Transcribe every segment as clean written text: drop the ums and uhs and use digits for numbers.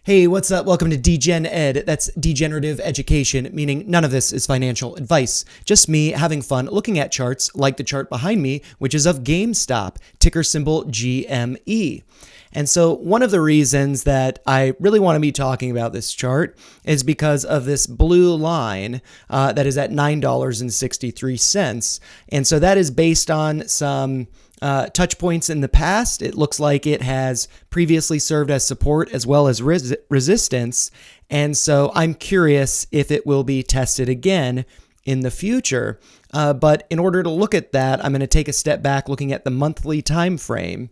Hey, what's up? Welcome to Degen Ed. That's degenerative education, meaning none of this is financial advice. Just me having fun looking at charts like the chart behind me, which is of GameStop, ticker symbol GME. And so one of the reasons that I really want to be talking about this chart is because of this blue line that is at $9.63. And so that is based on some touch points in the past. It looks like it has previously served as support as well as resistance. And so I'm curious if it will be tested again in the future. But in order to look at that, I'm going to take a step back looking at the monthly time frame.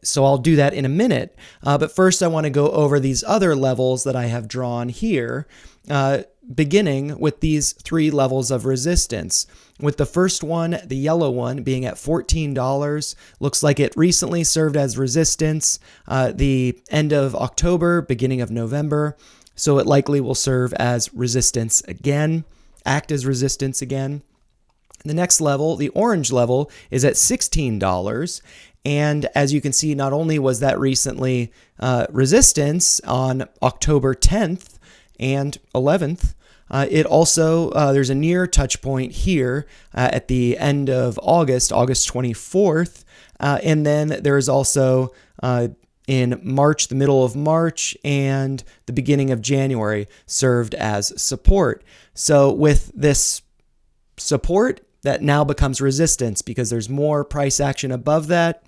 So I'll do that in a minute. But first, I want to go over these other levels that I have drawn here, beginning with these three levels of resistance. With the first one, the yellow one, being at $14, looks like it recently served as resistance the end of October, beginning of November. So it likely will serve as resistance again, act as resistance again. The next level, the orange level, is at $16. And as you can see, not only was that recently resistance on October 10th and 11th, it also, there's a near touch point here at the end of August 24th. And then there's also in March, the middle of March and the beginning of January served as support. So with this support, that now becomes resistance because there's more price action above that.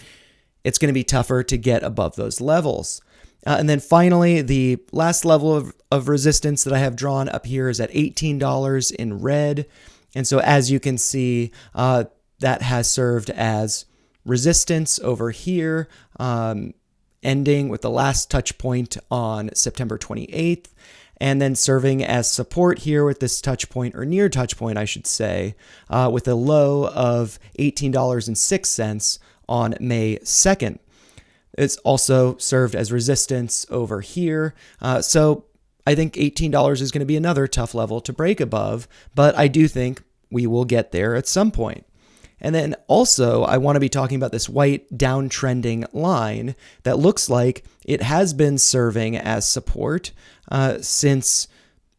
It's going to be tougher to get above those levels. And then finally, the last level of resistance that I have drawn up here is at $18 in red. And so as you can see, that has served as resistance over here, ending with the last touch point on September 28th, and then serving as support here with this touch point, or near touch point, I should say, with a low of $18.06 on May 2nd. It's also served as resistance over here. So I think $18 is going to be another tough level to break above, but I do think we will get there at some point. And then also, I want to be talking about this white downtrending line that looks like it has been serving as support since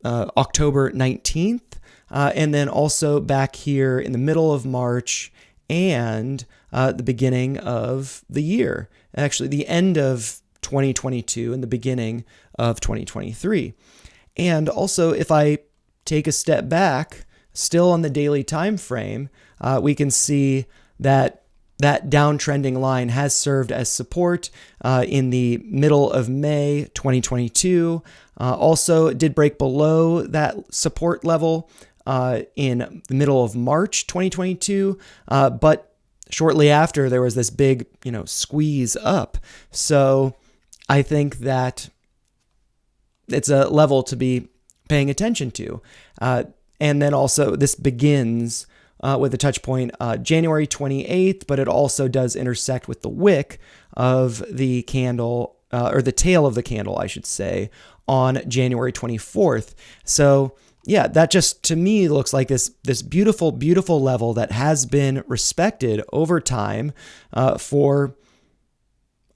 October 19th, and then also back here in the middle of March and the beginning of the year. Actually, the end of 2022 and the beginning of 2023. And also, if I take a step back, still on the daily time frame, we can see that that downtrending line has served as support in the middle of May 2022. Also, it did break below that support level in the middle of March 2022, but shortly after there was this big, squeeze up. So I think that it's a level to be paying attention to. And then also this begins with a touch point January 28th, but it also does intersect with the wick of the candle, or the tail of the candle, I should say, on January 24th. So yeah, that just to me looks like this beautiful, beautiful level that has been respected over time for,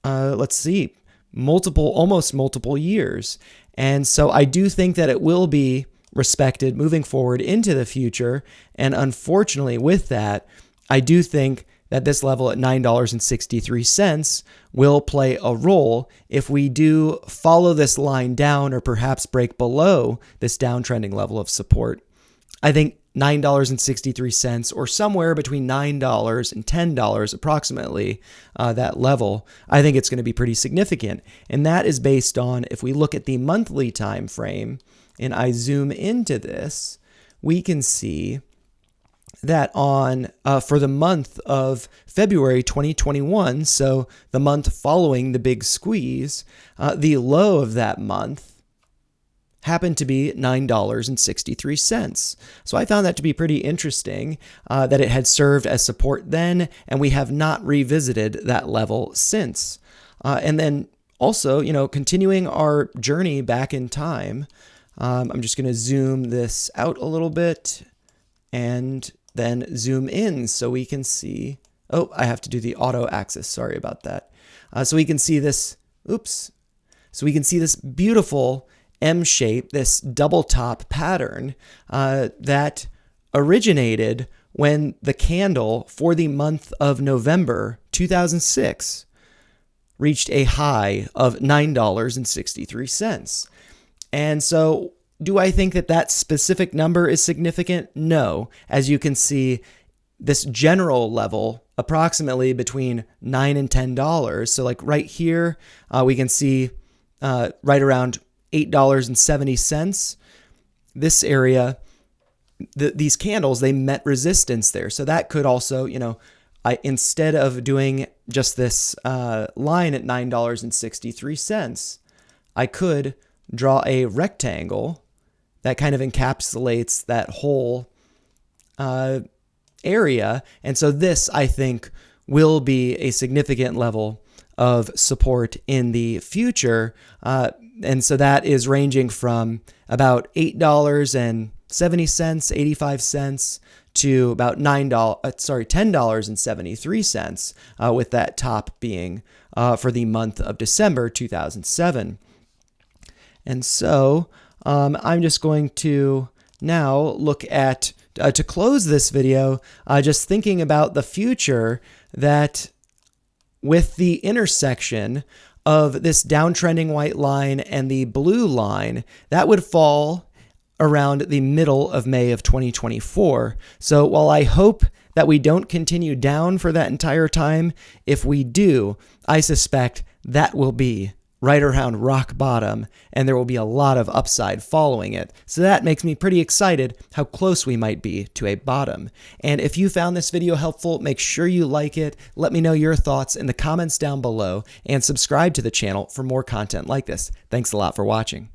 let's see, almost multiple years. And so I do think that it will be respected moving forward into the future. And unfortunately with that, I do think that this level at $9.63 will play a role if we do follow this line down or perhaps break below this downtrending level of support. I think $9.63 or somewhere between $9 and $10 approximately, that level, I think it's going to be pretty significant. And that is based on, if we look at the monthly time frame and I zoom into this, we can see that on for the month of February 2021, so the month following the big squeeze, the low of that month happened to be $9.63. So I found that to be pretty interesting, that it had served as support then, and we have not revisited that level since. And then also, continuing our journey back in time, I'm just going to zoom this out a little bit and then zoom in so we can see, I have to do the auto axis. Sorry about that. So we can see this, So we can see this beautiful M shape, this double top pattern that originated when the candle for the month of November 2006 reached a high of $9.63. And so do I think that that specific number is significant? No. As you can see, this general level approximately between $9 and $10. So like right here, we can see right around $8.70. This area, these candles, they met resistance there. So that could also, instead of doing just this line at $9.63, I could draw a rectangle that kind of encapsulates that whole area. And so this, I think, will be a significant level of support in the future. And so that is ranging from about $8.70, 85 cents to about $10.73, with that top being for the month of December 2007. And so I'm just going to now look at, to close this video, just thinking about the future, that with the intersection of this downtrending white line and the blue line, that would fall around the middle of May of 2024. So while I hope that we don't continue down for that entire time, if we do, I suspect that will be right around rock bottom, and there will be a lot of upside following it. So that makes me pretty excited how close we might be to a bottom. And if you found this video helpful, make sure you like it, let me know your thoughts in the comments down below, and subscribe to the channel for more content like this. Thanks a lot for watching.